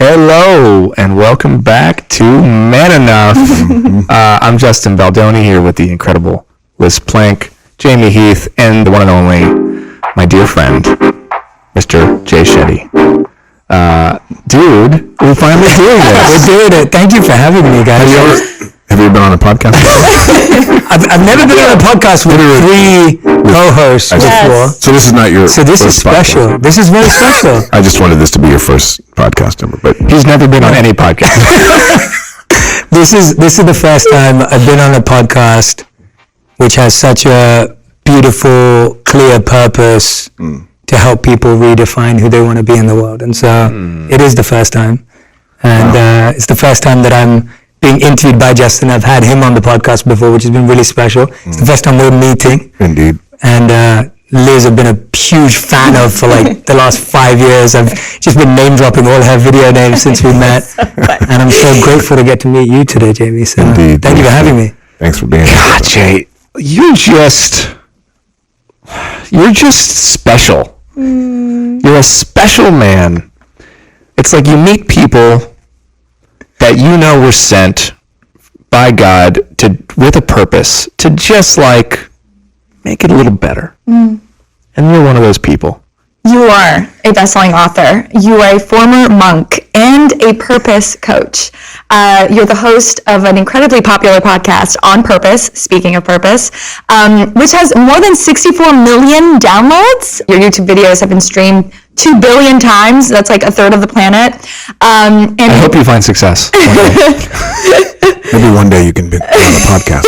Hello, and welcome back to Man Enough. I'm Justin Baldoni here with the incredible Liz Plank, Jamie Heath, and the one and only, my dear friend, Mr. Jay Shetty. Dude, we're finally doing this. We're doing it. Thank you for having me, guys. Have you ever been on a podcast before? I've never been on a podcast with three co-hosts before. So this is not your So this is special. podcast. This is very special. I just wanted this to be your first podcast ever, but He's never been on any podcast. This is the first time I've been on a podcast which has such a beautiful, clear purpose to help people redefine who they want to be in the world. And so it is the first time. And it's the first time that I'm being interviewed by Justin. I've had him on the podcast before, which has been really special. It's the first time we're meeting. indeed. And Liz, I've been a huge fan of for like the last 5 years. I've just been name dropping all her video names since we met. And I'm so grateful to get to meet you today, Jamie. So Indeed. thank you for having me. Thanks for being here. God, Jay, you're just special. You're a special man. It's like you meet people that you know were sent by God with a purpose to just like make it a little better. And you're one of those people. You are a best-selling author. You are a former monk and a purpose coach. You're the host of an incredibly popular podcast, On Purpose, speaking of purpose, which has more than 64 million downloads. Your YouTube videos have been streamed 2 billion times. That's like a third of the planet. And I hope you find success one day. Maybe one day you can be on a podcast.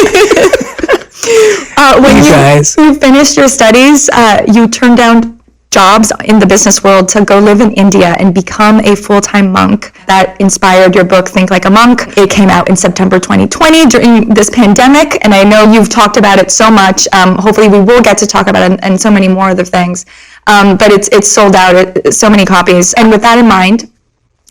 when you finished your studies, you turned down jobs in the business world to go live in India and become a full-time monk. That inspired your book, Think Like a Monk. It came out in September 2020 during this pandemic, and I know you've talked about it so much. Hopefully we will get to talk about it and so many more other things. But it's sold out, so many copies. And with that in mind,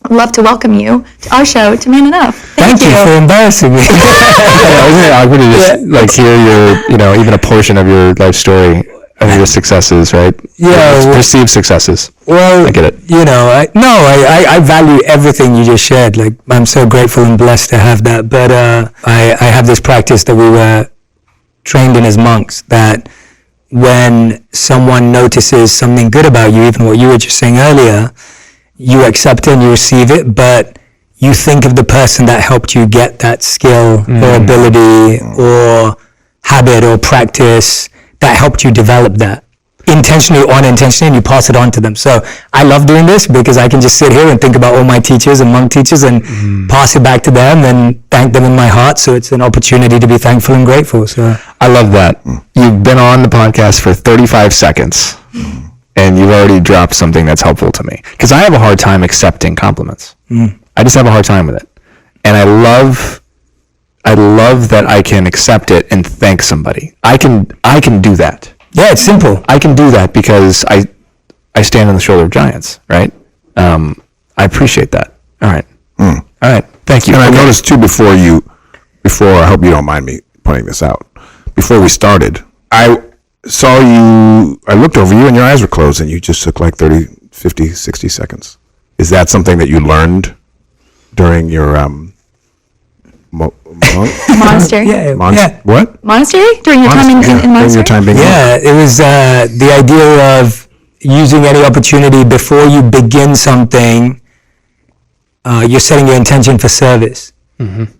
I'd love to welcome you to our show, to Man Enough. Thank you for embarrassing me. Isn't it awkward to just like hear your, even a portion of your life story of your successes, right? Yeah. Perceived successes. Well, I get it. I value everything you just shared. Like, I'm so grateful and blessed to have that. But I have this practice that we were trained in as monks, that when someone notices something good about you, even what you were just saying earlier, you accept it and you receive it, but you think of the person that helped you get that skill or ability or habit or practice that helped you develop that, intentionally or unintentionally, and you pass it on to them. So I love doing this because I can just sit here and think about all my teachers and monk teachers and pass it back to them and thank them in my heart. So it's an opportunity to be thankful and grateful. So I love that. You've been on the podcast for 35 seconds and you've already dropped something that's helpful to me. Because I have a hard time accepting compliments. I just have a hard time with it. And I love that I can accept it and thank somebody. I can do that. yeah, it's simple. I can do that because I stand on the shoulder of giants, right? I appreciate that. All right. All right. Thank you. And I noticed too before, I hope you don't mind me pointing this out, before we started, I saw you, I looked over you and your eyes were closed and you just took like 30, 50, 60 seconds. Is that something that you learned during your Monastery? What? Monastery? During your time in During monastery? your time being Yeah, it was the idea of using any opportunity before you begin something. You're setting your intention for service.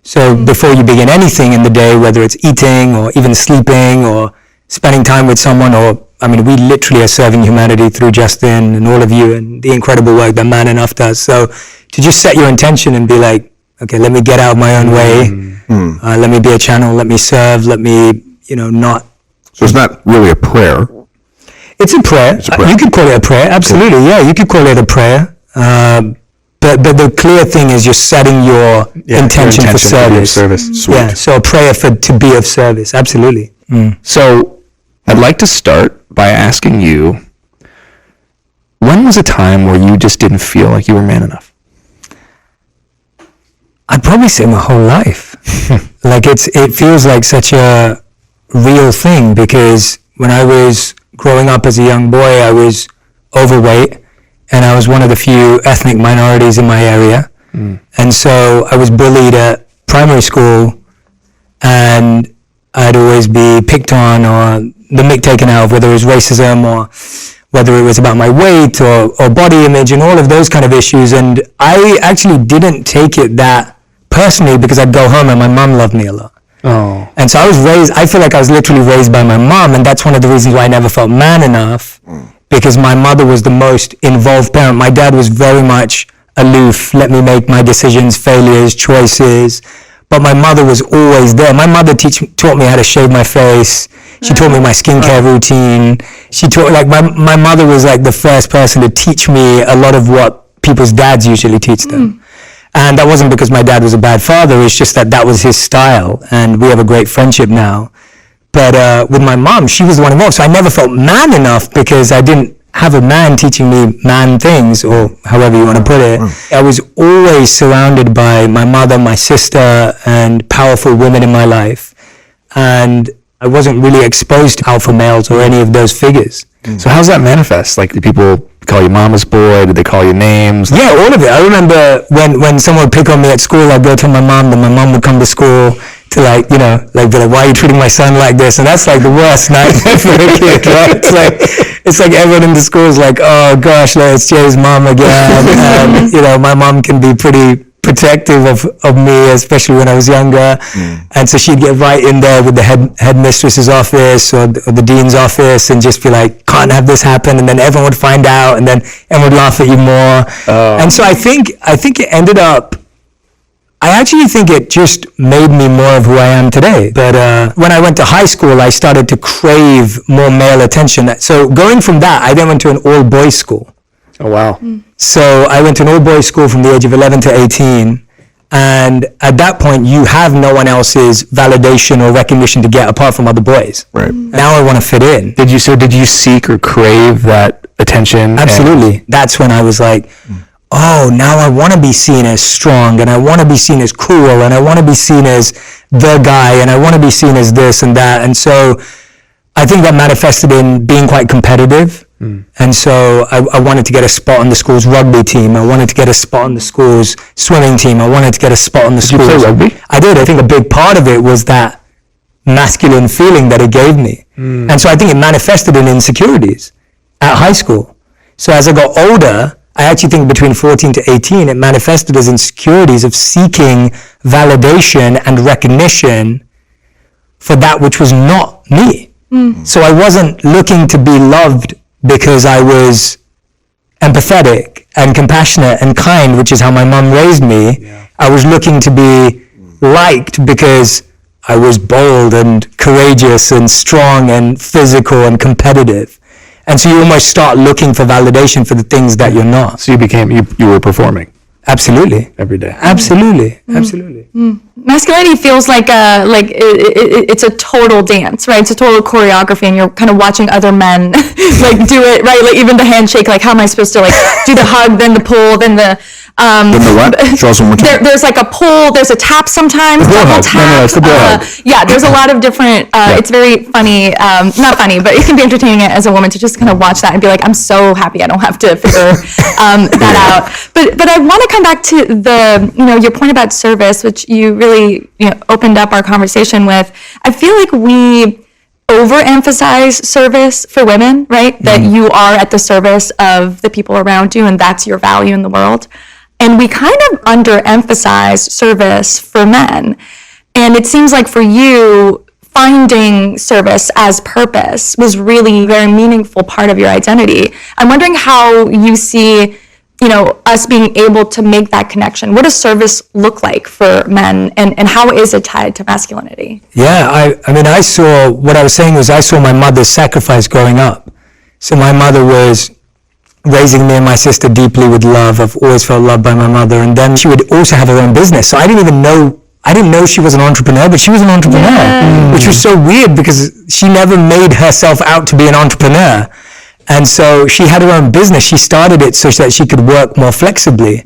So before you begin anything in the day, whether it's eating or even sleeping or spending time with someone, we literally are serving humanity through Justin and all of you and the incredible work that Man Enough does. So to just set your intention and be like, okay, let me get out of my own way. Let me be a channel. Let me serve. Let me, not. So it's not really a prayer. It's a prayer. You could call it a prayer. Absolutely. Yeah, you could call it a prayer. But the clear thing is you're setting your intention for service. Sweet. Yeah. So a prayer to be of service. Absolutely. So I'd like to start by asking you, when was a time where you just didn't feel like you were man enough? I'd probably say my whole life. Like it feels like such a real thing, because when I was growing up as a young boy, I was overweight and I was one of the few ethnic minorities in my area. And so I was bullied at primary school, and I'd always be picked on or the mick taken out of, whether it was racism or whether it was about my weight or body image and all of those kind of issues. And I actually didn't take it that personally, because I'd go home and my mom loved me a lot. Oh. And so I feel like I was literally raised by my mom, and that's one of the reasons why I never felt man enough, because my mother was the most involved parent. My dad was very much aloof, let me make my decisions, failures, choices. But my mother was always there. My mother taught me how to shave my face. She taught me my skincare routine. She taught, like, my mother was like the first person to teach me a lot of what people's dads usually teach them. And that wasn't because my dad was a bad father. It's just that was his style. And we have a great friendship now. But with my mom, she was the one involved. So I never felt man enough because I didn't have a man teaching me man things, or however you want to put it. I was always surrounded by my mother, my sister, and powerful women in my life. And I wasn't really exposed to alpha males or any of those figures. So how's that manifest? Like, do people call you mama's boy? Did they call you names? Yeah, all of it. I remember when someone would pick on me at school, I'd go tell my mom, then my mom would come to school to, like, you know, like, be like, why are you treating my son like this? And that's like the worst nightmare for a kid, right? It's like everyone in the school is like, oh gosh, like, it's Jay's mom again. And, you know, my mom can be pretty protective of me, especially when I was younger. And so she'd get right in there with the headmistress's office or the dean's office and just be like, can't have this happen. And then everyone would find out, and then everyone would laugh at you more. And so I think it ended up, I actually think it just made me more of who I am today. But when I went to high school, I started to crave more male attention. So going from that, I then went to an all-boys school. Oh, wow. So I went to an all-boys school from the age of 11 to 18. And at that point, you have no one else's validation or recognition to get apart from other boys. Right. Now I want to fit in. Did you seek or crave that attention? Absolutely. That's when I was like, oh, now I want to be seen as strong, and I want to be seen as cool, and I want to be seen as the guy, and I want to be seen as this and that. And so I think that manifested in being quite competitive. And so I wanted to get a spot on the school's rugby team. I wanted to get a spot on the school's swimming team. I wanted to get a spot on the school's... Did you play rugby? I did. I think a big part of it was that masculine feeling that it gave me. And so I think it manifested in insecurities at high school. So as I got older, I actually think between 14 to 18, it manifested as insecurities of seeking validation and recognition for that which was not me. So I wasn't looking to be loved because I was empathetic and compassionate and kind, which is how my mom raised me. Yeah. I was looking to be liked because I was bold and courageous and strong and physical and competitive. And so you almost start looking for validation for the things that you're not. So you were performing. Absolutely. Every day. Absolutely. Absolutely. Masculinity feels like it's a total dance, right? It's a total choreography, and you're kind of watching other men like do it, right? Like even the handshake, like how am I supposed to like do the hug, then the pull, then the Then the what? Show us one more time. There's like a pull, there's a tap sometimes, double tap. No, it's the blow hug. Yeah, there's a lot of different, it's very funny, not funny, but it can be entertaining as a woman to just kind of watch that and be like, I'm so happy I don't have to figure that out. But I want to come back to your point about service, which you really opened up our conversation with. I feel like we overemphasize service for women, right? That you are at the service of the people around you, and that's your value in the world. And we kind of underemphasize service for men. And it seems like for you, finding service as purpose was really a very meaningful part of your identity. I'm wondering how you see, us being able to make that connection. What does service look like for men, and how is it tied to masculinity? Yeah, I saw, what I was saying was I saw my mother's sacrifice growing up. So my mother was raising me and my sister deeply with love. I've always felt loved by my mother. And then she would also have her own business. So I didn't know she was an entrepreneur, but she was an entrepreneur, which was so weird because she never made herself out to be an entrepreneur. And so she had her own business. She started it so that she could work more flexibly.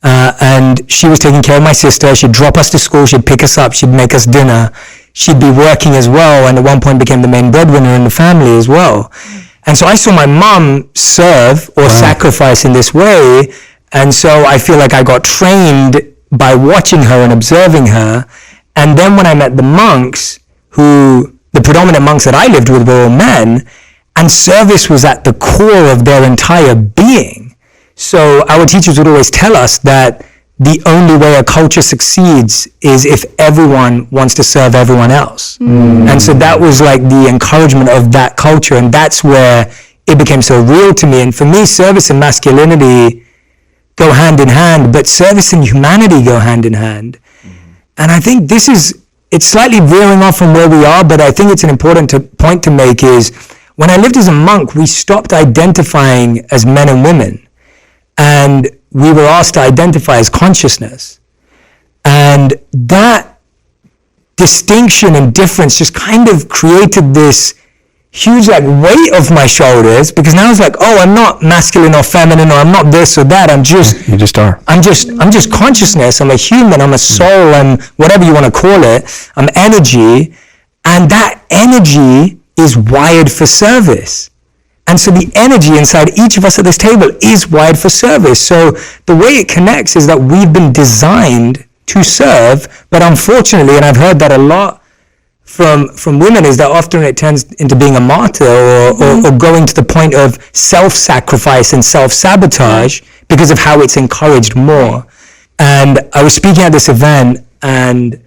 And she was taking care of my sister. She'd drop us to school. She'd pick us up. She'd make us dinner. She'd be working as well. And at one point became the main breadwinner in the family as well. And so I saw my mom serve or sacrifice in this way. And so I feel like I got trained by watching her and observing her. And then when I met the monks, the predominant monks that I lived with were all men, and service was at the core of their entire being. So our teachers would always tell us that the only way a culture succeeds is if everyone wants to serve everyone else. And so that was like the encouragement of that culture, and that's where it became so real to me. And for me, service and masculinity go hand in hand, but service and humanity go hand in hand. And I think it's slightly veering off from where we are, but I think it's an important point to make is, when I lived as a monk, we stopped identifying as men and women, and we were asked to identify as consciousness. And that distinction and difference just kind of created this huge like weight off my shoulders, because now it's like, oh, I'm not masculine or feminine, or I'm not this or that. You just are. I'm just consciousness. I'm a human. I'm a soul. I'm whatever you want to call it. I'm energy, and that energy is wired for service. And so the energy inside each of us at this table is wired for service. So the way it connects is that we've been designed to serve, but unfortunately, and I've heard that a lot from women, is that often it turns into being a martyr or going to the point of self-sacrifice and self-sabotage because of how it's encouraged more. And I was speaking at this event, and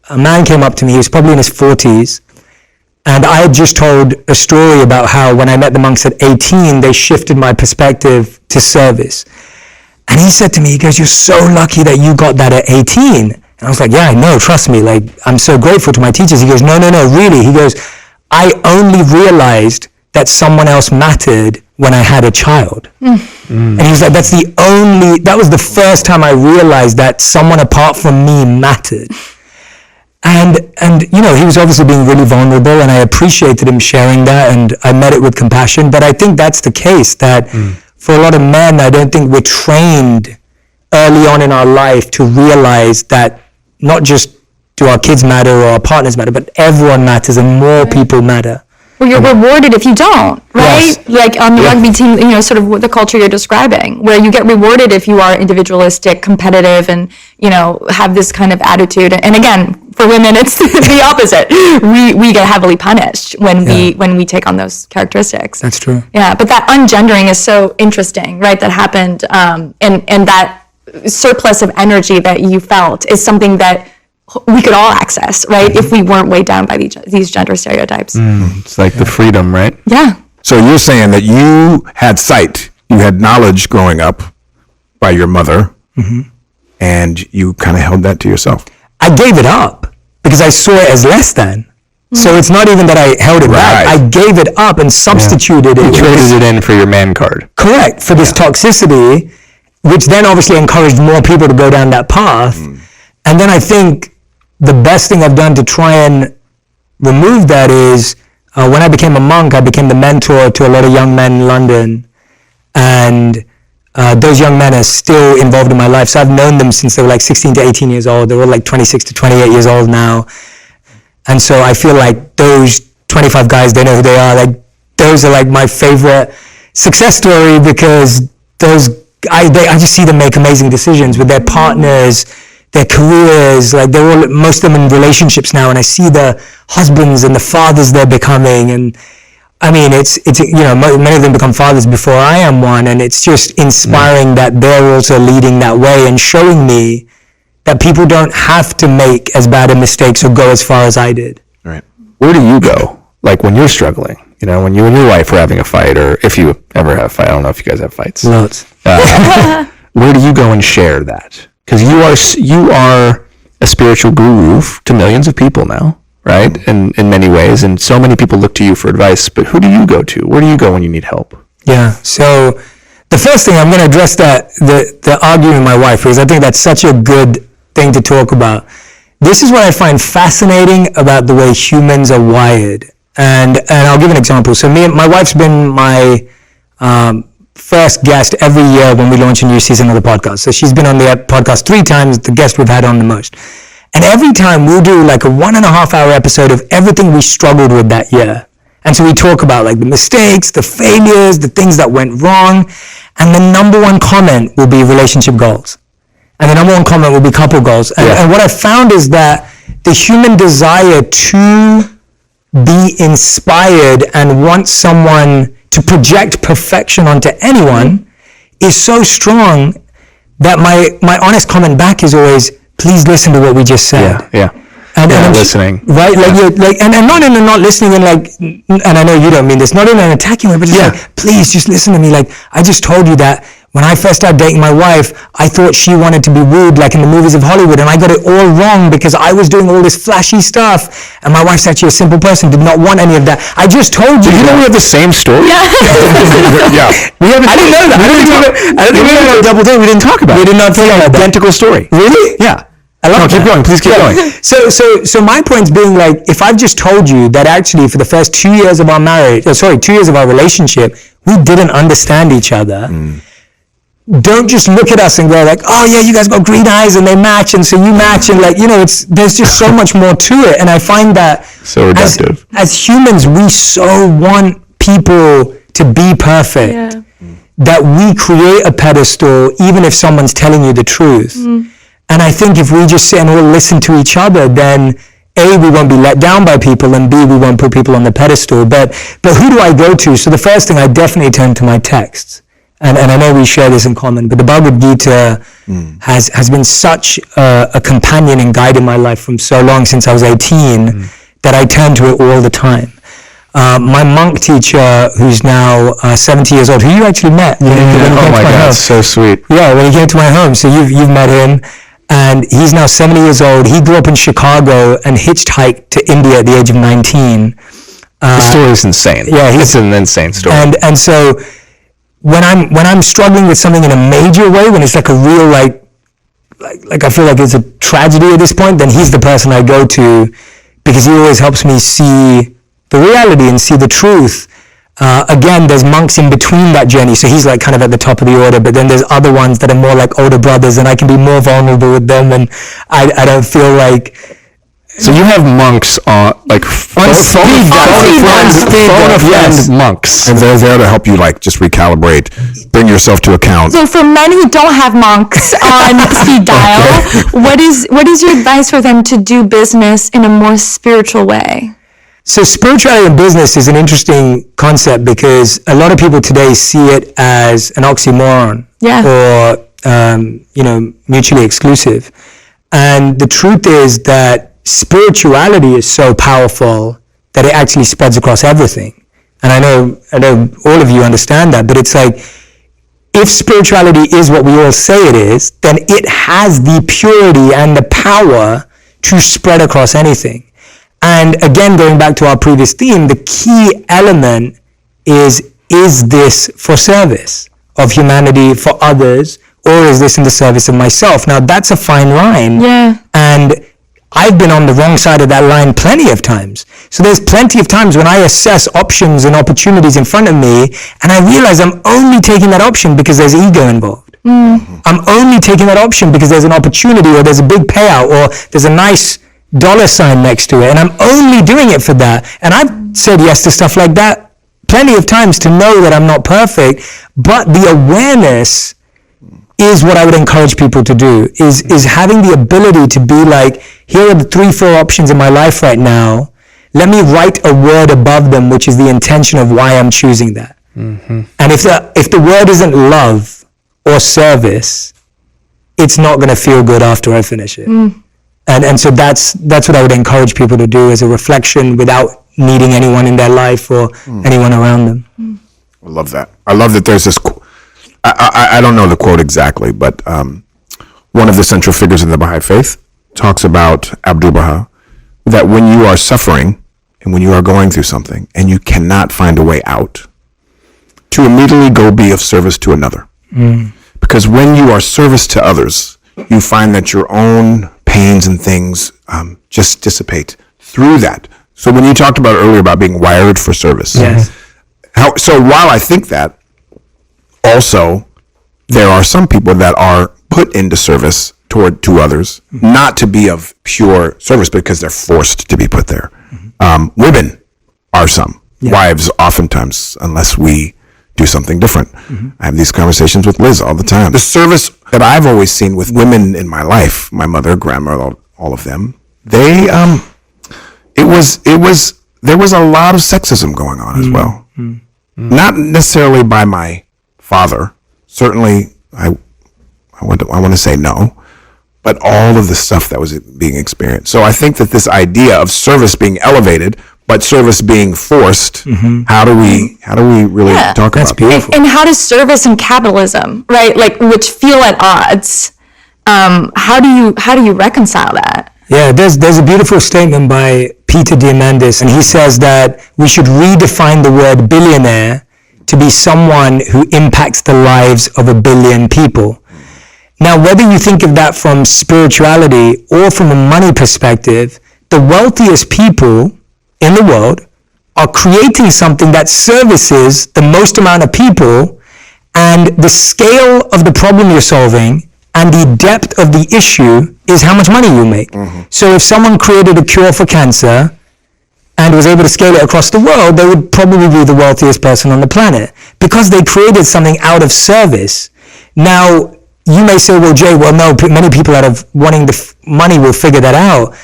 a man came up to me. He was probably in his 40s. And I had just told a story about how when I met the monks at 18, they shifted my perspective to service. And he said to me, he goes, "You're so lucky that you got that at 18. And I was like, yeah, I know, trust me. Like, I'm so grateful to my teachers. He goes, no, really. He goes, I only realized that someone else mattered when I had a child. And he was like, that was the first time I realized that someone apart from me mattered. And you know, he was obviously being really vulnerable, and I appreciated him sharing that, and I met it with compassion. But I think that's the case, that for a lot of men, I don't think we're trained early on in our life to realize that not just do our kids matter or our partners matter, but everyone matters and more people matter. Well, you're rewarded if you don't, right? Yes. Like on the rugby team, you know, sort of the culture you're describing, where you get rewarded if you are individualistic, competitive, and, you know, have this kind of attitude. And again, for women, it's the opposite. We get heavily punished when we take on those characteristics. That's true. Yeah, but that ungendering is so interesting, right? That happened, and that surplus of energy that you felt is something that we could all access, right? If we weren't weighed down by these gender stereotypes. It's like the freedom, right? Yeah. So you're saying that you had sight, you had knowledge growing up by your mother, and you kind of held that to yourself. I gave it up because I saw it as less than. So it's not even that I held it back. I gave it up and substituted it. You traded it in for your man card. Correct, for this toxicity, which then obviously encouraged more people to go down that path. And then I think the best thing I've done to try and remove that is when I became a monk, I became the mentor to a lot of young men in London. And those young men are still involved in my life. So I've known them since they were like 16 to 18 years old. They're all like 26 to 28 years old now. And so I feel like those 25 guys, they know who they are. Like, those are like my favorite success story, because I just see them make amazing decisions with their partners, their careers. Like, most of them in relationships now, and I see the husbands and the fathers they're becoming. And I mean, it's you know, many of them become fathers before I am one, and it's just inspiring that they're also leading that way and showing me that people don't have to make as bad a mistakes or go as far as I did. Right. Where do you go? Like when you're struggling, you know, when you and your wife are having a fight, or if you ever have a fight, I don't know if you guys have fights. Lots. Where do you go and share that? Because you are a spiritual guru to millions of people now, right? And in many ways, and so many people look to you for advice, but who do you go to? Where do you go when you need help? Yeah, so the first thing I'm going to address the argument with my wife, because I think that's such a good thing to talk about. This is what I find fascinating about the way humans are wired. And I'll give an example. So my wife's been my first guest every year when we launch a new season of the podcast. So she's been on the podcast 3 times, the guest we've had on the most. And every time we'll do like a 1.5 hour episode of everything we struggled with that year. And so we talk about like the mistakes, the failures, the things that went wrong. And the number one comment will be relationship goals. And the number one comment will be couple goals. And what I found is that the human desire to be inspired and want someone to project perfection onto anyone is so strong that my honest comment back is always, please listen to what we just said. And I'm listening, right? Like you're like, and not in a not listening and like, and I know you don't mean this, not in an attacking way, but just like, please just listen to me. Like, I just told you that when I first started dating my wife, I thought she wanted to be wooed like in the movies of Hollywood, and I got it all wrong because I was doing all this flashy stuff, and my wife's actually a simple person, did not want any of that. I just told you. You know we have the same story. We haven't. I didn't know that. I didn't know that. Double date. We didn't talk about. We did not talk about that. Identical story. Really? Yeah. I love keep going. Please keep going. So my point's being like, if I've just told you that actually for the first 2 years of our marriage, 2 years of our relationship, we didn't understand each other. Don't just look at us and go like, oh yeah, you guys got green eyes and they match, and so you match, and like, you know, there's just so much more to it. And I find that so reductive. As humans, we so want people to be perfect that we create a pedestal even if someone's telling you the truth. And I think if we just sit and we'll listen to each other, then A, we won't be let down by people, and B, we won't put people on the pedestal. But who do I go to? So the first thing, I definitely turn to my texts. And I know we share this in common, but the Bhagavad Gita has been such a companion and guide in my life from so long, since I was 18, that I turn to it all the time. My monk teacher, who's now 70 years old, who you actually met. Oh my God, so sweet. Yeah, when he came to my home. So you've met him. And he's now 70 years old. He grew up in Chicago and hitchhiked to India at the age of 19. The story is insane. Yeah, it's an insane story. And so when I'm struggling with something in a major way, when it's like a real like I feel like it's a tragedy at this point, then he's the person I go to, because he always helps me see the reality and see the truth. Again, there's monks in between that journey, so he's like kind of at the top of the order, but then there's other ones that are more like older brothers, and I can be more vulnerable with them, and I don't feel like... So you have monks on, like, phone a friend monks. And they're there to help you, like, just recalibrate, bring yourself to account. So for men who don't have monks on speed dial, what is your advice for them to do business in a more spiritual way? So spirituality and business is an interesting concept, because a lot of people today see it as an oxymoron or, mutually exclusive. And the truth is that spirituality is so powerful that it actually spreads across everything. And I know all of you understand that, but it's like, if spirituality is what we all say it is, then it has the purity and the power to spread across anything. And again, going back to our previous theme, the key element is this for service of humanity, for others, or is this in the service of myself? Now, that's a fine line. Yeah. And I've been on the wrong side of that line plenty of times. So there's plenty of times when I assess options and opportunities in front of me, and I realize I'm only taking that option because there's ego involved. I'm only taking that option because there's an opportunity, or there's a big payout, or there's a nice dollar sign next to it, and I'm only doing it for that. And I've said yes to stuff like that plenty of times to know that I'm not perfect, but the awareness is what I would encourage people to do, is having the ability to be like, here are the 3-4 options in my life right now. Let me write a word above them, which is the intention of why I'm choosing that. And if the word isn't love or service, it's not going to feel good after I finish it. And so that's what I would encourage people to do, as a reflection without needing anyone in their life or anyone around them. I love that. I love that there's this, I don't know the quote exactly, but one of the central figures in the Baha'i faith talks about Abdu'l-Baha, that when you are suffering and when you are going through something and you cannot find a way out, to immediately go be of service to another. Because when you are service to others, you find that your own pains and things just dissipate through that. So when you talked about earlier about being wired for service, so while I think that, also there are some people that are put into service to others, not to be of pure service because they're forced to be put there. Women are some. wives oftentimes, unless we do something different. I have these conversations with Liz all the time. The service that I've always seen with women in my life, my mother, grandmother, all of them, they, there was a lot of sexism going on as well. Not necessarily by my father. Certainly, I want to say no, but all of the stuff that was being experienced. So I think that this idea of service being elevated, but service being forced, how do we really talk about that? And how does service and capitalism, right, like, which feel at odds, how do you reconcile that? Yeah, there's a beautiful statement by Peter Diamandis, and he says that we should redefine the word billionaire to be someone who impacts the lives of 1 billion people. Now, whether you think of that from spirituality or from a money perspective, the wealthiest people in the world are creating something that services the most amount of people, and the scale of the problem you're solving and the depth of the issue is how much money you make. So if someone created a cure for cancer and was able to scale it across the world, they would probably be the wealthiest person on the planet because they created something out of service. Now, you may say, well, Jay, well, no, many people out of wanting the money will figure that out.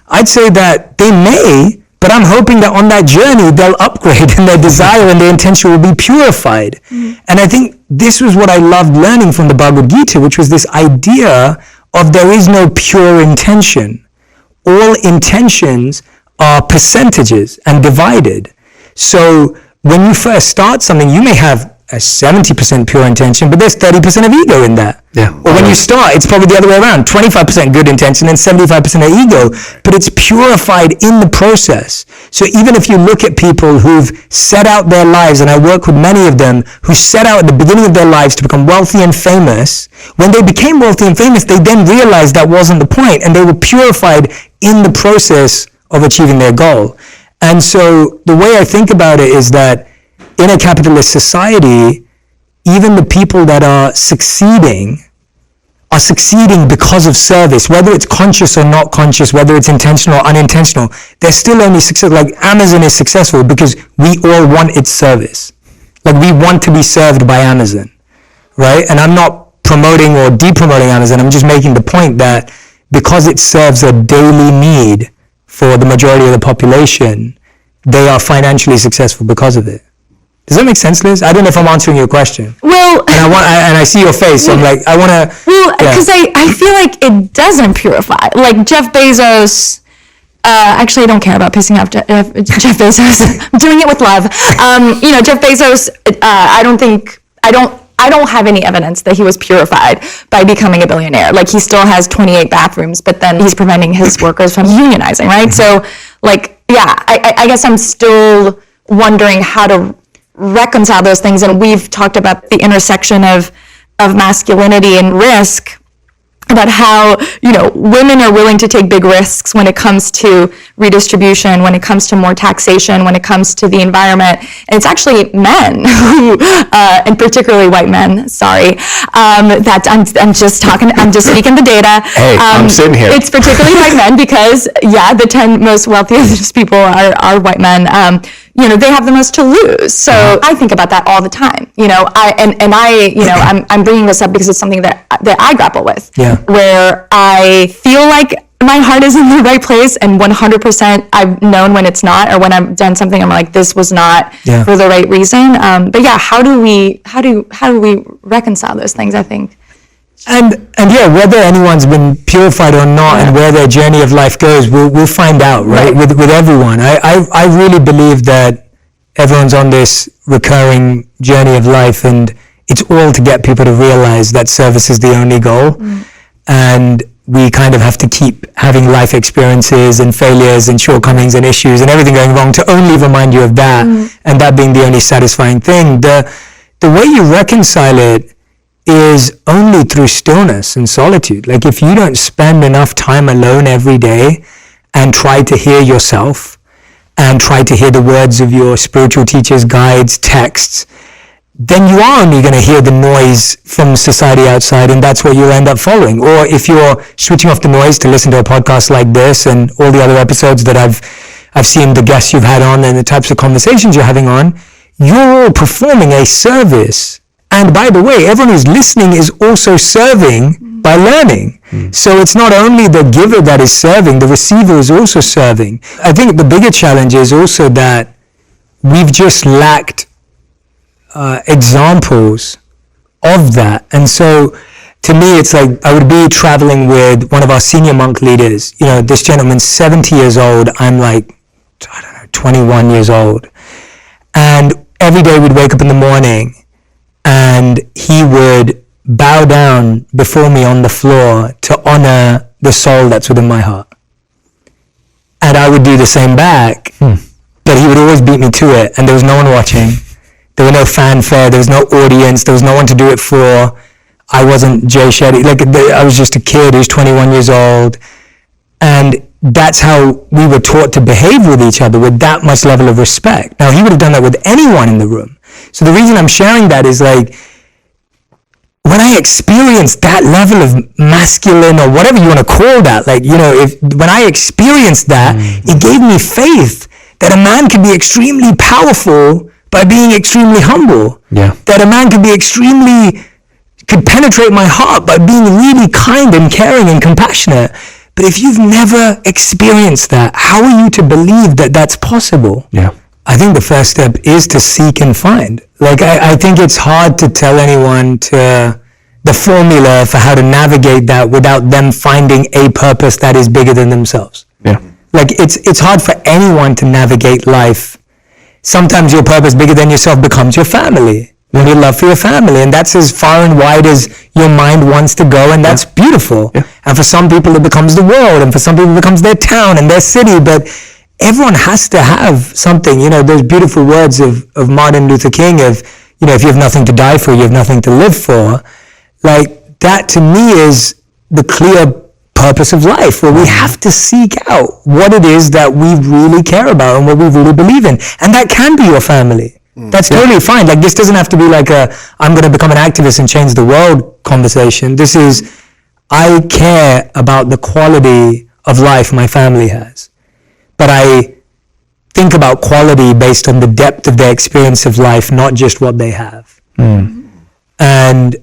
I'd say that they may, but I'm hoping that on that journey, they'll upgrade and their desire and their intention will be purified. And I think this was what I loved learning from the Bhagavad Gita, which was this idea of there is no pure intention. All intentions are percentages and divided. So when you first start something, you may have a 70% pure intention, but there's 30% of ego in that. Or when you start, it's probably the other way around, 25% good intention and 75% of ego, but it's purified in the process. So even if you look at people who've set out their lives, and I work with many of them who set out at the beginning of their lives to become wealthy and famous, when they became wealthy and famous, they then realized that wasn't the point, and they were purified in the process of achieving their goal. And so the way I think about it is that in a capitalist society, even the people that are succeeding because of service, whether it's conscious or not conscious, whether it's intentional or unintentional, they're still only successful. Like Amazon is successful because we all want its service. Like we want to be served by Amazon, right? And I'm not promoting or de-promoting Amazon. I'm just making the point that because it serves a daily need for the majority of the population, they are financially successful because of it. Does that make sense, Liz? I don't know if I'm answering your question. Well, and I see your face, so I'm like, I want to... Well, because I feel like it doesn't purify. Like Jeff Bezos... actually, I don't care about pissing off Jeff Bezos. I'm doing it with love. Jeff Bezos, I don't have any evidence that he was purified by becoming a billionaire. Like, he still has 28 bathrooms, but then he's preventing his workers from unionizing, right? So, like, yeah, I guess I'm still wondering how to reconcile those things. And we've talked about the intersection of masculinity and risk, about how, women are willing to take big risks when it comes to redistribution, when it comes to more taxation, when it comes to the environment. And it's actually men who, and particularly white men, that I'm just speaking the data. Hey, I'm sitting here. It's particularly white men because, the 10 most wealthiest people are white men. They have the most to lose. So I think about that all the time. I'm bringing this up because it's something that I grapple with. Yeah. Where I feel like my heart is in the right place, and 100% I've known when it's not, or when I've done something I'm like, this was not for the right reason. But yeah, how do we reconcile those things? I think. And whether anyone's been purified or not, and where their journey of life goes, we'll find out, right? With everyone. I really believe that everyone's on this recurring journey of life, and it's all to get people to realize that service is the only goal. And we kind of have to keep having life experiences and failures and shortcomings and issues and everything going wrong to only remind you of that, and that being the only satisfying thing. The way you reconcile it is only through stillness and solitude. Like, if you don't spend enough time alone every day and try to hear yourself and try to hear the words of your spiritual teachers, guides, texts, then you are only going to hear the noise from society outside, and that's what you'll end up following. Or if you're switching off the noise to listen to a podcast like this and all the other episodes that I've I've seen the guests you've had on and the types of conversations you're having on, you're all performing a service. And by the way, everyone who's listening is also serving by learning. So it's not only the giver that is serving, the receiver is also serving. I think the bigger challenge is also that we've just lacked examples of that. And so to me, it's like I would be traveling with one of our senior monk leaders. You know, this gentleman's 70 years old. I'm like, I don't know, 21 years old. And every day we'd wake up in the morning and he would bow down before me on the floor to honor the soul that's within my heart. And I would do the same back, but he would always beat me to it. And there was no one watching. There were no fanfare. There was no audience. There was no one to do it for. I wasn't Jay Shetty. Like, I was just a kid who's 21 years old. And that's how we were taught to behave with each other, with that much level of respect. Now, he would have done that with anyone in the room. So the reason I'm sharing that is, like, when I experienced that level of masculine, or whatever you want to call that, like, you know, when I experienced that, it gave me faith that a man can be extremely powerful by being extremely humble. Yeah. That a man could penetrate my heart by being really kind and caring and compassionate. But if you've never experienced that, how are you to believe that that's possible? Yeah. I think the first step is to seek and find. Like, I think it's hard to tell anyone the formula for how to navigate that without them finding a purpose that is bigger than themselves. Yeah. Like, it's hard for anyone to navigate life. Sometimes your purpose bigger than yourself becomes your family, and your love for your family, and that's as far and wide as your mind wants to go, and that's beautiful. Yeah. And for some people it becomes the world, and for some people it becomes their town and their city, but everyone has to have something. You know, those beautiful words of Martin Luther King of, you know, if you have nothing to die for, you have nothing to live for. Like, that to me is the clear purpose of life, where we have to seek out what it is that we really care about and what we really believe in. And that can be your family. That's totally fine. Like, this doesn't have to be like I'm going to become an activist and change the world conversation. This is, I care about the quality of life my family has. But I think about quality based on the depth of their experience of life, not just what they have. And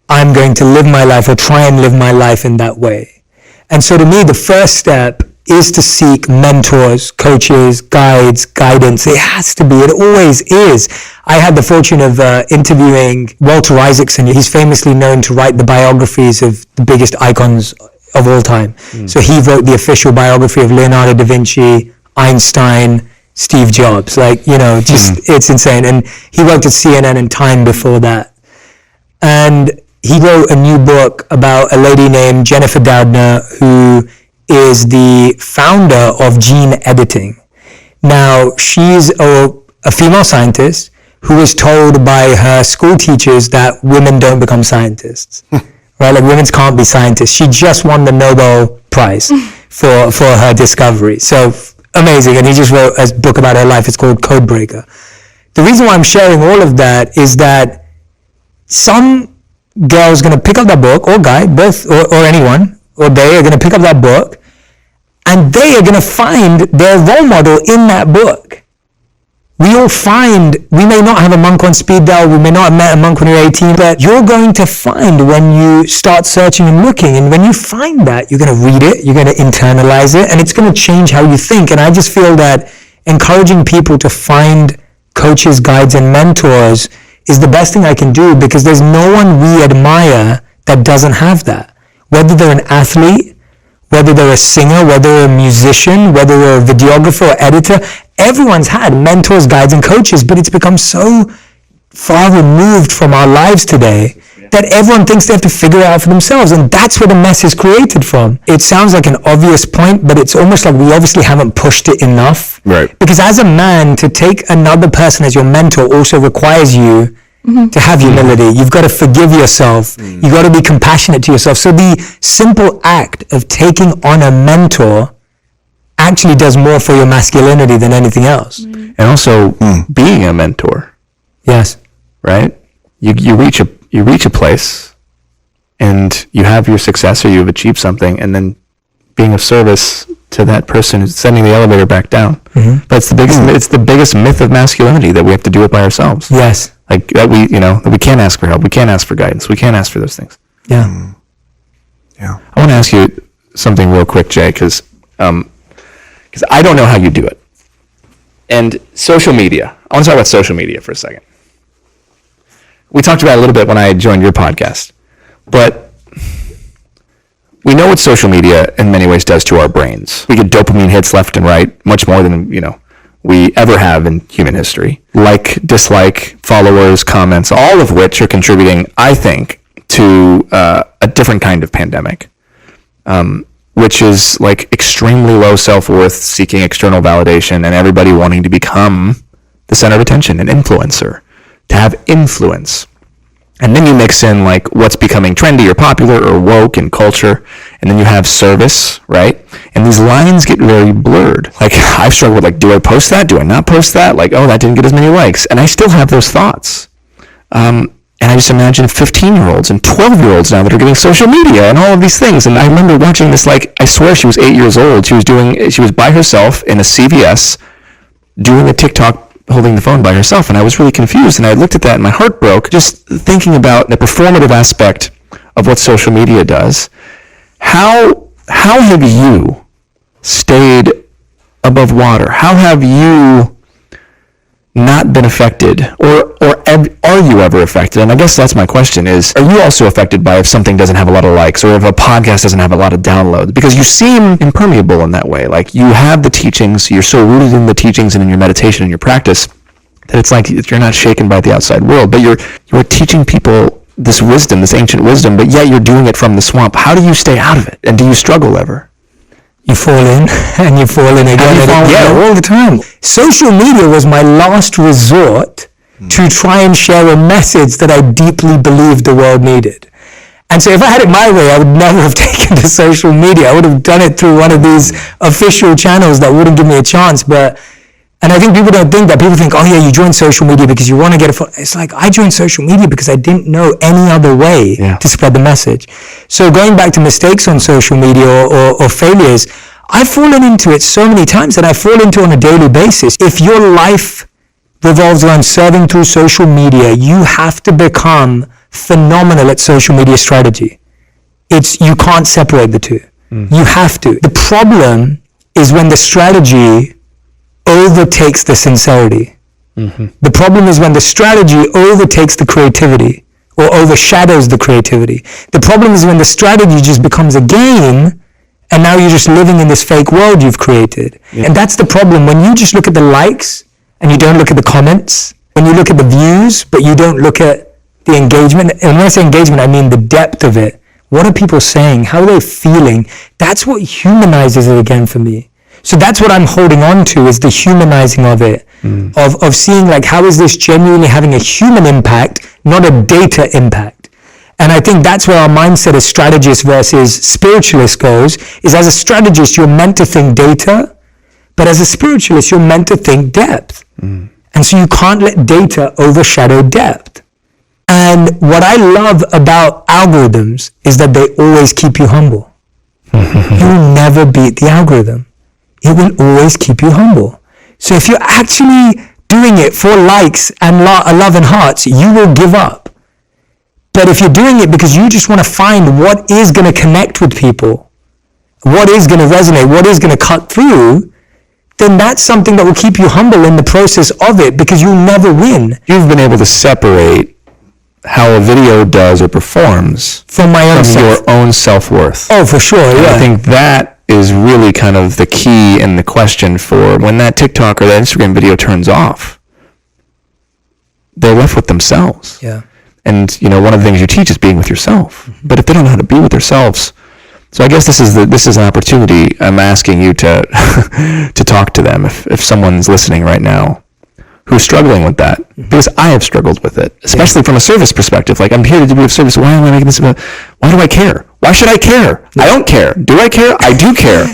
I'm going to live my life, or try and live my life in that way. And so to me, the first step is to seek mentors, coaches, guides, guidance. It has to be. It always is. I had the fortune of interviewing Walter Isaacson. He's famously known to write the biographies of the biggest icons of all time. So he wrote the official biography of Leonardo da Vinci, Einstein, Steve Jobs. Like, you know, just it's insane. And he worked at CNN and Time before that. And he wrote a new book about a lady named Jennifer Doudna, who is the founder of gene editing. Now, she's a female scientist who was told by her school teachers that women don't become scientists. Right? Like, women can't be scientists. She just won the Nobel Prize for her discovery. So amazing. And he just wrote a book about her life. It's called Codebreaker. The reason why I'm sharing all of that is that some girl's going to pick up that book, or guy, both, or anyone, or they are going to pick up that book, and they are going to find their role model in that book. We may not have a monk on speed dial, we may not have met a monk when you're 18, but you're going to find when you start searching and looking, and when you find that, you're going to read it, you're going to internalize it, and it's going to change how you think. And I just feel that encouraging people to find coaches, guides, and mentors is the best thing I can do, because there's no one we admire that doesn't have that. Whether they're an athlete, whether they're a singer, whether they're a musician, whether they're a videographer or editor, everyone's had mentors, guides, and coaches, but it's become so far removed from our lives today that everyone thinks they have to figure it out for themselves, and that's where the mess is created from. It sounds like an obvious point, but it's almost like we obviously haven't pushed it enough. Right. Because as a man, to take another person as your mentor also requires you to have humility. You've got to forgive yourself. You've got to be compassionate to yourself. So the simple act of taking on a mentor actually does more for your masculinity than anything else. And also being a mentor, Yes. right? You reach a place and you have your success, or you've achieved something, and then being of service to that person who's sending the elevator back down. Mm-hmm. But it's the biggest myth of masculinity that we have to do it by ourselves. Yes. Like that that we can't ask for help. We can't ask for guidance. We can't ask for those things. Yeah. Yeah. I want to ask you something real quick, Jay, because I don't know how you do it. And social media. I want to talk about social media for a second. We talked about it a little bit when I joined your podcast, but we know what social media in many ways does to our brains. We get dopamine hits left and right, much more than, we ever have in human history. Like, dislike, followers, comments, all of which are contributing, I think, to a different kind of pandemic, which is like extremely low self-worth, seeking external validation, and everybody wanting to become the center of attention, an influencer, to have influence. And then you mix in like what's becoming trendy or popular or woke in culture, and then you have service, right? And these lines get very blurred. Like, I've struggled with, like, do I post that? Do I not post that? Like, oh, that didn't get as many likes. And I still have those thoughts. And I just imagine 15-year-olds and 12-year-olds now that are getting social media and all of these things. And I remember watching this, like, I swear she was 8 years old. She was by herself in a CVS doing a TikTok holding the phone by herself, and I was really confused, and I looked at that and my heart broke just thinking about the performative aspect of what social media does. How have you stayed above water? How have you not been affected, or are you ever affected? And I guess that's my question is, are you also affected by if something doesn't have a lot of likes, or if a podcast doesn't have a lot of downloads? Because you seem impermeable in that way. Like, you have the teachings, you're so rooted in the teachings and in your meditation and your practice that it's like you're not shaken by the outside world, but you're teaching people this wisdom, this ancient wisdom, but yet you're doing it from the swamp. How do you stay out of it? And do you struggle ever? You fall in, and you fall in again. All the time. Social media was my last resort to try and share a message that I deeply believed the world needed. And so if I had it my way, I would never have taken to social media. I would have done it through one of these official channels that wouldn't give me a chance. And I think people don't think that. People think, oh yeah, you joined social media because you want to get it's like, I joined social media because I didn't know any other way to spread the message. So going back to mistakes on social media or failures, I've fallen into it so many times that I fall into on a daily basis. If your life revolves around serving through social media, you have to become phenomenal at social media strategy. You can't separate the two. You have to. The problem is when the strategy overtakes the sincerity. Mm-hmm. The problem is when the strategy overtakes the creativity or overshadows the creativity. The problem is when the strategy just becomes a game and now you're just living in this fake world you've created. Yeah. And that's the problem. When you just look at the likes and you don't look at the comments, when you look at the views but you don't look at the engagement, and when I say engagement, I mean the depth of it. What are people saying? How are they feeling? That's what humanizes it again for me. So that's what I'm holding on to, is the humanizing of it, of seeing like, how is this genuinely having a human impact, not a data impact? And I think that's where our mindset as strategists versus spiritualists goes, is as a strategist, you're meant to think data, but as a spiritualist, you're meant to think depth. And so you can't let data overshadow depth. And what I love about algorithms is that they always keep you humble. You will never beat the algorithm. It will always keep you humble. So if you're actually doing it for likes and love and hearts, you will give up. But if you're doing it because you just want to find what is going to connect with people, what is going to resonate, what is going to cut through, then that's something that will keep you humble in the process of it, because you'll never win. You've been able to separate how a video does or performs from your own self-worth. Oh, for sure, yeah. And I think that is really kind of the key and the question for when that TikTok or that Instagram video turns off. They're left with themselves. Yeah. And, one of the things you teach is being with yourself. But if they don't know how to be with themselves, so I guess this is an opportunity. I'm asking you to to talk to them if someone's listening right now who's struggling with that, because I have struggled with it, especially from a service perspective. Like, I'm here to be of service. Why am I making this about? Why do I care? Why should I care? I don't care. Do I care? I do care.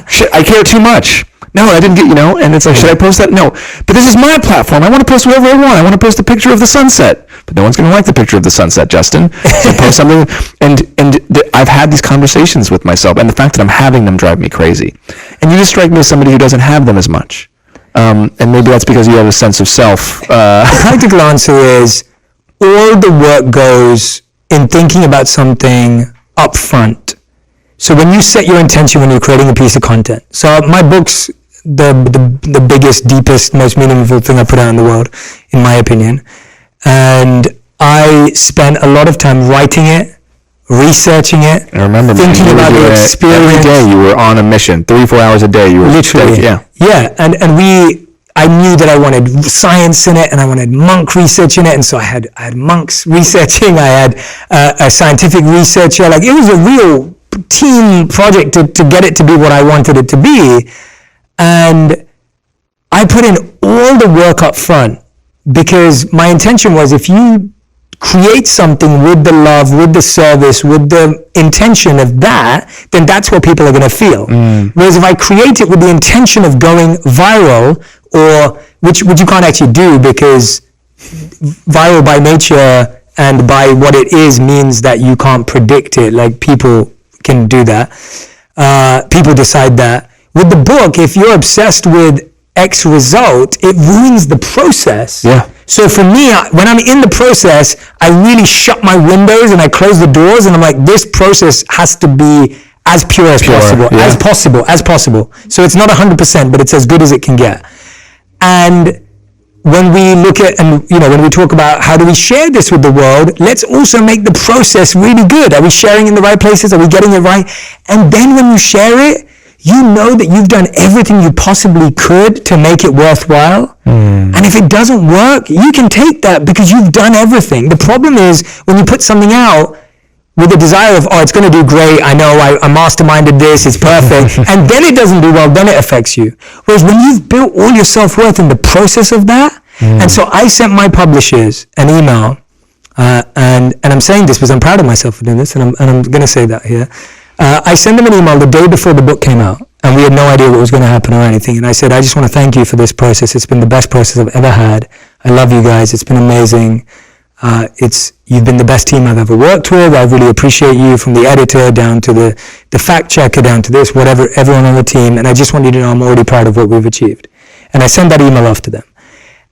Shit, I care too much. No, I didn't get, and it's like, should I post that? No, but this is my platform. I want to post whatever I want. I want to post a picture of the sunset, but no one's going to like the picture of the sunset, Justin. So post something, I've had these conversations with myself, and the fact that I'm having them drive me crazy. And you just strike me as somebody who doesn't have them as much. And maybe that's because you have a sense of self. The practical answer is all the work goes in thinking about something up front. So when you set your intention when you're creating a piece of content. So my book's the biggest, deepest, most meaningful thing I put out in the world, in my opinion. And I spent a lot of time writing it, researching it, I remember thinking about the experience. Every day you were on a mission, 3-4 hours a day. You were literally, yeah. And I knew that I wanted science in it, and I wanted monk research in it, and so I had monks researching. I had a scientific researcher. Like, it was a real team project to get it to be what I wanted it to be. And I put in all the work up front because my intention was, if you create something with the love, with the service, with the intention of that, then that's what people are going to feel. Whereas if I create it with the intention of going viral, or which you can't actually do, because viral by nature and by what it is means that you can't predict it. Like, people can do that. People decide that. With the book, if you're obsessed with X result, it ruins the process. Yeah. So for me, when I'm in the process, I really shut my windows and I close the doors, and I'm like, this process has to be as pure as possible. So it's not 100%, but it's as good as it can get. And when we look at, and when we talk about how do we share this with the world, let's also make the process really good. Are we sharing in the right places? Are we getting it right? And then when you share it, you know that you've done everything you possibly could to make it worthwhile. And if it doesn't work, you can take that because you've done everything. The problem is when you put something out with the desire of, it's going to do great, I know, I masterminded this, it's perfect, and then it doesn't do well, then it affects you. Whereas when you've built all your self-worth in the process of that, and so I sent my publishers an email, and I'm saying this because I'm proud of myself for doing this, and I'm going to say that here. I sent them an email the day before the book came out, and we had no idea what was going to happen or anything, and I said, I just want to thank you for this process. It's been the best process I've ever had. I love you guys. It's been amazing. You've been the best team I've ever worked with. I really appreciate you, from the editor down to the fact checker, down to this, whatever, everyone on the team. And I just want you to know I'm already proud of what we've achieved. And I sent that email off to them.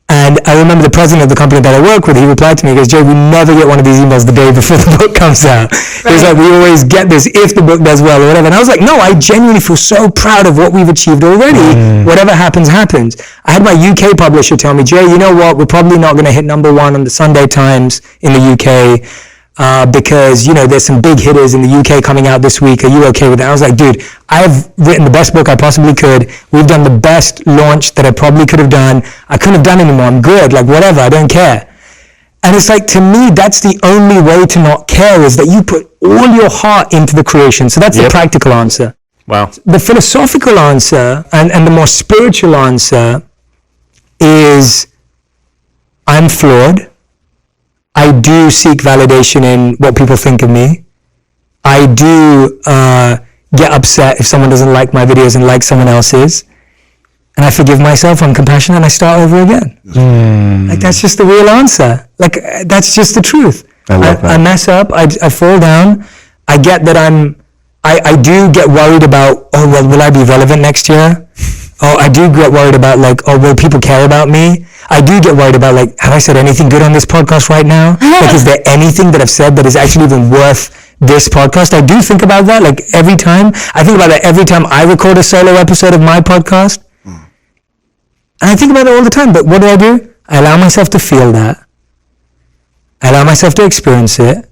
And I remember the president of the company that I work with, he replied to me, he goes, Jay, we never get one of these emails the day before the book comes out. Right. He's like, we always get this if the book does well or whatever. And I was like, no, I genuinely feel so proud of what we've achieved already. Whatever happens, happens. I had my UK publisher tell me, Jay, you know what? We're probably not going to hit number 1 on the Sunday Times in the UK because, there's some big hitters in the UK coming out this week. Are you okay with that? I was like, dude, I've written the best book I possibly could. We've done the best launch that I probably could have done. I couldn't have done anymore. I'm good. Like, whatever. I don't care. And it's like, to me, that's the only way to not care, is that you put all your heart into the creation. So that's the practical answer. Wow. The philosophical answer and the more spiritual answer is, I'm flawed. I do seek validation in what people think of me. I do get upset if someone doesn't like my videos and like someone else's. And I forgive myself, I'm compassionate, and I start over again. Like, that's just the real answer. Like, that's just the truth. I love that. I mess up, I fall down. I get that I do get worried about, will I be relevant next year? I do get worried about, will people care about me? I do get worried about, have I said anything good on this podcast right now? Is there anything that I've said that is actually even worth this podcast? I do think about that, every time. I think about that every time I record a solo episode of my podcast. And I think about it all the time. But what do? I allow myself to feel that. I allow myself to experience it.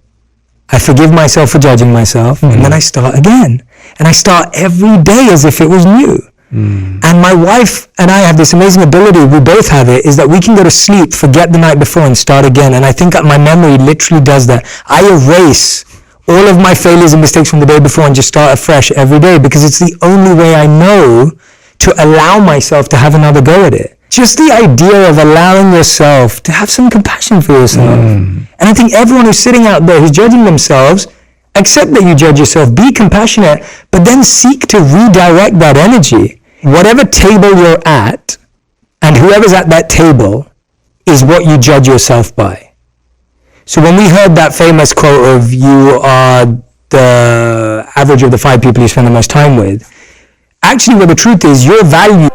I forgive myself for judging myself. And then I start again. And I start every day as if it was new. And my wife and I have this amazing ability, we both have it, is that we can go to sleep, forget the night before, and start again. And I think that my memory literally does that. I erase all of my failures and mistakes from the day before and just start afresh every day, because it's the only way I know to allow myself to have another go at it. Just the idea of allowing yourself to have some compassion for yourself. And I think everyone who's sitting out there who's judging themselves, accept that you judge yourself, be compassionate, but then seek to redirect that energy. whatever table you're at, and whoever's at that table is what you judge yourself by. So when we heard that famous quote of you are the average of the 5 people you spend the most time with, actually what the truth is, your value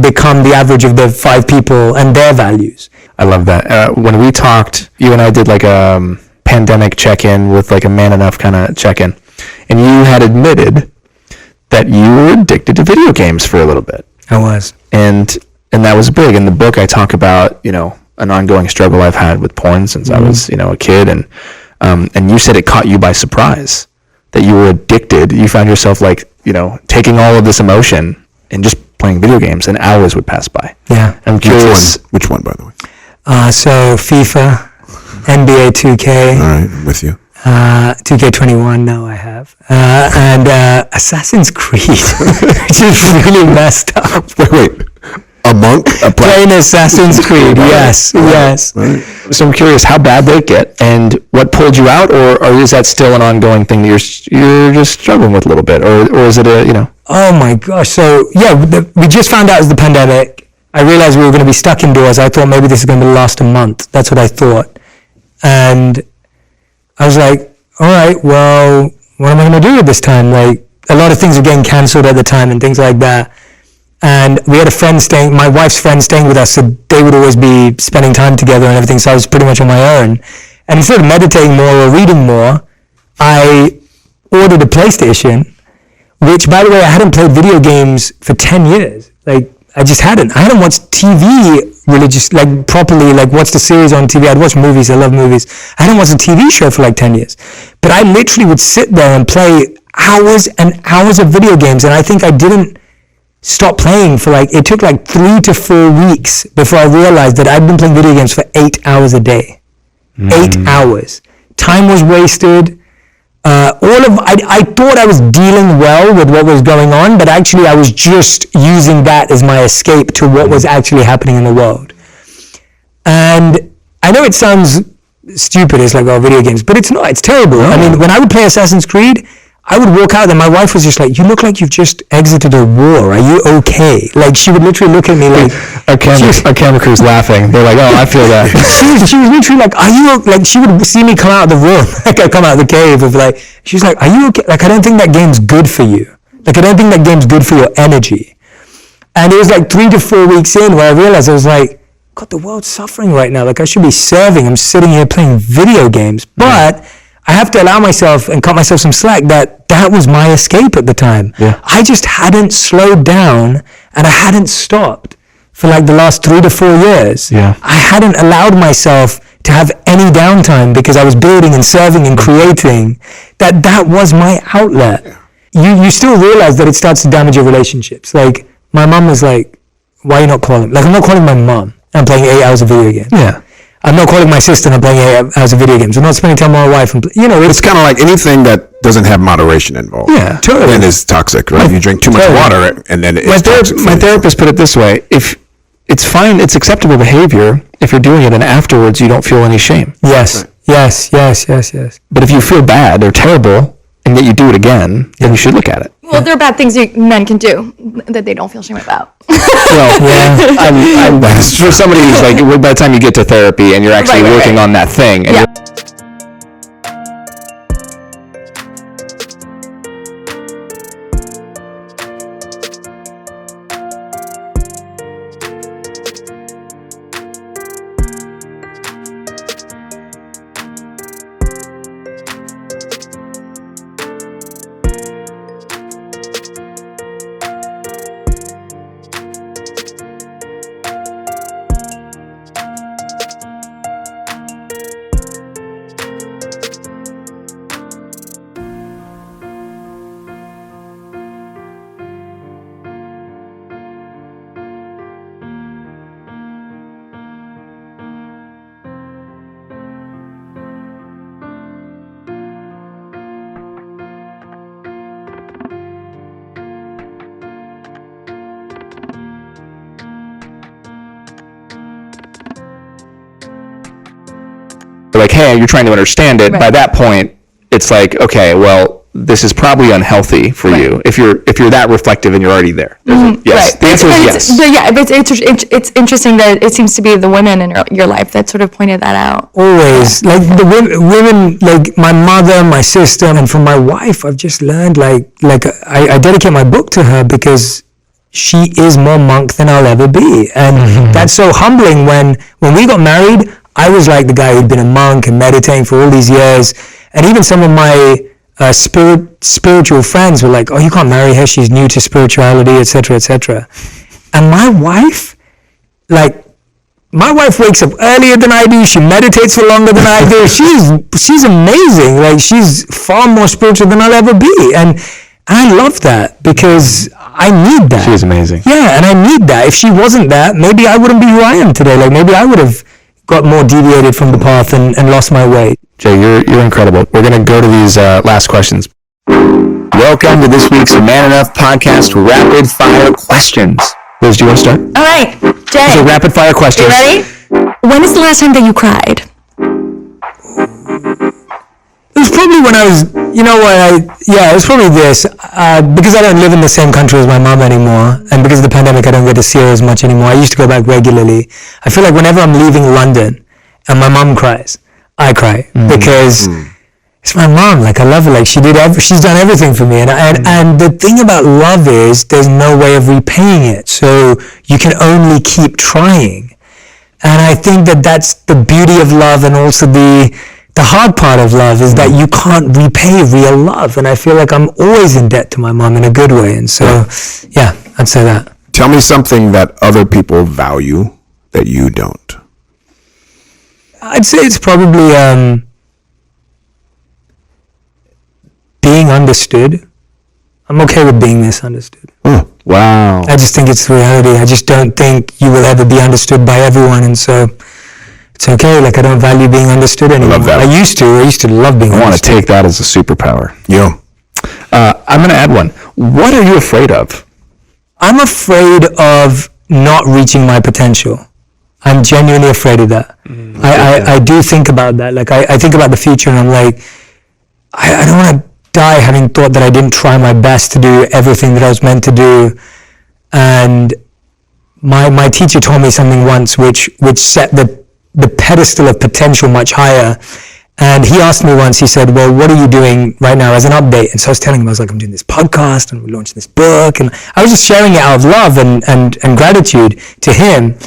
become the average of the 5 people and their values. I love that. When we talked, you and I did like a pandemic check-in with like a man enough kind of check-in, and you had admitted that you were addicted to video games for a little bit. I was. And that was big. In the book, I talk about, an ongoing struggle I've had with porn since I was, a kid. And you said it caught you by surprise, that you were addicted. You found yourself like, taking all of this emotion and just playing video games, and hours would pass by. Yeah. I'm curious. Which one, by the way? So FIFA, NBA 2K. All right, I'm with you. 2K21, no, I have. And Assassin's Creed, which is really messed up. Wait. A monk? Playing Assassin's Creed, yes. Right. So I'm curious how bad they get, and what pulled you out, or is that still an ongoing thing that you're just struggling with a little bit, or is it Oh my gosh! So yeah, we just found out it was the pandemic. I realized we were going to be stuck indoors. I thought maybe this is going to last a month. That's what I thought, and I was like, all right, well, what am I going to do with this time? Like, a lot of things were getting cancelled at the time and things like that. And we had a friend my wife's friend staying with us, so they would always be spending time together and everything, so I was pretty much on my own. And instead of meditating more or reading more, I ordered a PlayStation, which, by the way, I hadn't played video games for 10 years. Like, I just hadn't. I hadn't watched TV properly, watched a series on TV. I'd watch movies, I love movies. I hadn't watched a TV show for 10 years. But I literally would sit there and play hours and hours of video games, and I think I didn't stop playing for it took 3 to 4 weeks before I realized that I'd been playing video games for 8 hours a day. 8 hours. Time was wasted. I thought I was dealing well with what was going on, but actually I was just using that as my escape to what was actually happening in the world. And I know it sounds stupid, it's video games, but it's not, it's terrible. I mean, when I would play Assassin's Creed, I would walk out and my wife was just like, you look like you've just exited a war. Are you okay? She would literally look at me like... Our camera crew's laughing. They're like, oh, I feel that. she was literally like, are you... she would see me come out of the room, I come out of the cave of she's like, are you okay? I don't think that game's good for you. I don't think that game's good for your energy. And it was 3 to 4 weeks in where I realized, I was like, God, the world's suffering right now. I should be serving. I'm sitting here playing video games. But... I have to allow myself and cut myself some slack that was my escape at the time. Yeah. I just hadn't slowed down and I hadn't stopped for the last 3 to 4 years. Yeah. I hadn't allowed myself to have any downtime because I was building and serving and creating. That was my outlet. You still realize that it starts to damage your relationships. My mom was like, why are you not calling? I'm not calling my mom. I'm playing 8 hours of video games. Yeah. I'm not calling my sister and I'm playing 8 hours of video games. I'm not spending time with my wife. And it's kind of like anything that doesn't have moderation involved. Yeah, totally. Then is toxic, right? You drink too much water and then it's toxic. My therapist put it this way: if it's fine, it's acceptable behavior if you're doing it, and afterwards you don't feel any shame. Yes, right. yes. But if you feel bad or terrible and yet you do it again, then you should look at it. Well, there are bad things men can do that they don't feel shame about. Well, for somebody who's by the time you get to therapy and you're actually working on that thing. And you're like, hey, you're trying to understand it. Right. By that point, it's like, okay, well, this is probably unhealthy for you if you're that reflective and you're already there. Yes, Right. the answer is yes. But yeah, but it's interesting that it seems to be the women in your life that sort of pointed that out. Always. Like the women, like my mother, my sister, and from my wife, I've just learned like I dedicate my book to her because she is more monk than I'll ever be. And that's so humbling. When we got married, I was like the guy who'd been a monk and meditating for all these years. And even some of my spiritual friends were like, oh, you can't marry her, she's new to spirituality, etc., etc. And my wife wakes up earlier than I do, she meditates for longer than I do, she's amazing, like she's far more spiritual than I'll ever be, and I love that because I need that. She's amazing. Yeah, and I need that. If she wasn't that, maybe I wouldn't be who I am today, like maybe I would have got more deviated from the path and lost my way. Jay, you're incredible. We're going to go to these last questions. Welcome to this week's Man Enough Podcast Rapid Fire Questions. Liz, do you want to start? All right, Jay. So rapid fire questions. You ready? When is the last time that you cried? It was probably when I was, it was probably this, because I don't live in the same country as my mom anymore, and because of the pandemic I don't get to see her as much anymore. I used to go back regularly. I feel like whenever I'm leaving London and my mom cries, I cry because it's my mom. Like I love her. Like she's done everything for me. And the thing about love is there's no way of repaying it. So you can only keep trying. And I think that's the beauty of love, and also the hard part of love is that you can't repay real love. And I feel like I'm always in debt to my mom in a good way. And so, yeah, I'd say that. Tell me something that other people value that you don't. I'd say it's probably being understood. I'm okay with being misunderstood. Wow. I just think it's the reality. I just don't think you will ever be understood by everyone, and so it's okay. Like I don't value being understood anymore. I love that. I used to love being I want to understood. take that as a superpower. Yeah. I'm going to add one. What are you afraid of? I'm afraid of not reaching my potential. I'm genuinely afraid of that. I do think about that. Like I think about the future, and I'm like, I don't want to die having thought that I didn't try my best to do everything that I was meant to do. And my teacher told me something once which set the pedestal of potential much higher. And he asked me once, he said, well, what are you doing right now as an update? And so I was telling him, I was like, I'm doing this podcast and we're launching this book. And I was just sharing it out of love and gratitude to him.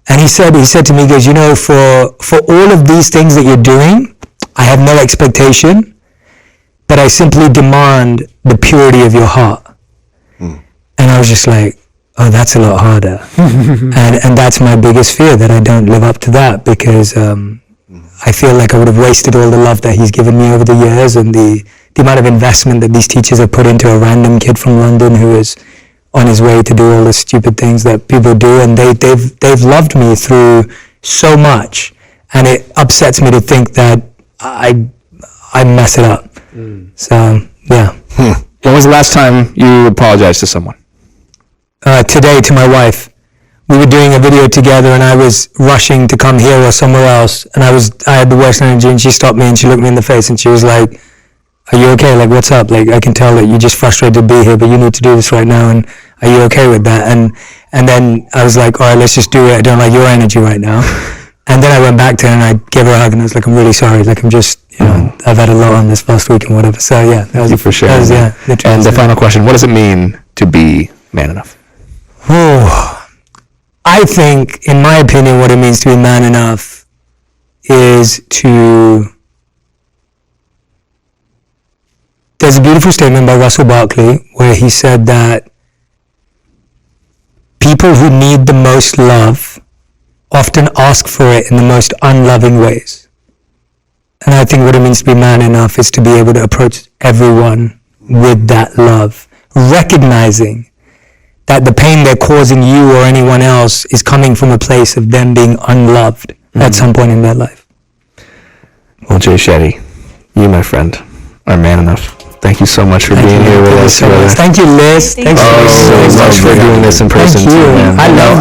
And he said to me, he goes, for all of these things that you're doing, I have no expectation, but I simply demand the purity of your heart. And I was just like, oh, that's a lot harder. and that's my biggest fear, that I don't live up to that, because I feel like I would have wasted all the love that he's given me over the years, and the amount of investment that these teachers have put into a random kid from London who is on his way to do all the stupid things that people do, and they've loved me through so much, and it upsets me to think that I mess it up. So yeah. When was the last time you apologized to someone? Today, to my wife. We were doing a video together, and I was rushing to come here or somewhere else, and I had the worst energy, and she stopped me and she looked me in the face and she was like, are you okay? Like, what's up? Like, I can tell that you're just frustrated to be here, but you need to do this right now, and are you okay with that? And then I was like, all right, let's just do it. I don't like your energy right now. And then I went back to her and I gave her a hug and I was like, I'm really sorry. Like, I'm just, I've had a lot on this past week and whatever. So yeah, that was, Thank you for sharing. And the final question, what does it mean to be man enough? I think, in my opinion, what it means to be man enough is to... There's a beautiful statement by Russell Barkley where he said that people who need the most love often ask for it in the most unloving ways. And I think what it means to be man enough is to be able to approach everyone with that love, recognizing that the pain they're causing you or anyone else is coming from a place of them being unloved at some point in their life. Well, Jay Shetty, you, my friend, are man enough. Thank you so much for being here with us. Thank you, Liz. Thanks so much for doing this in person. Thank you. Too, man. I know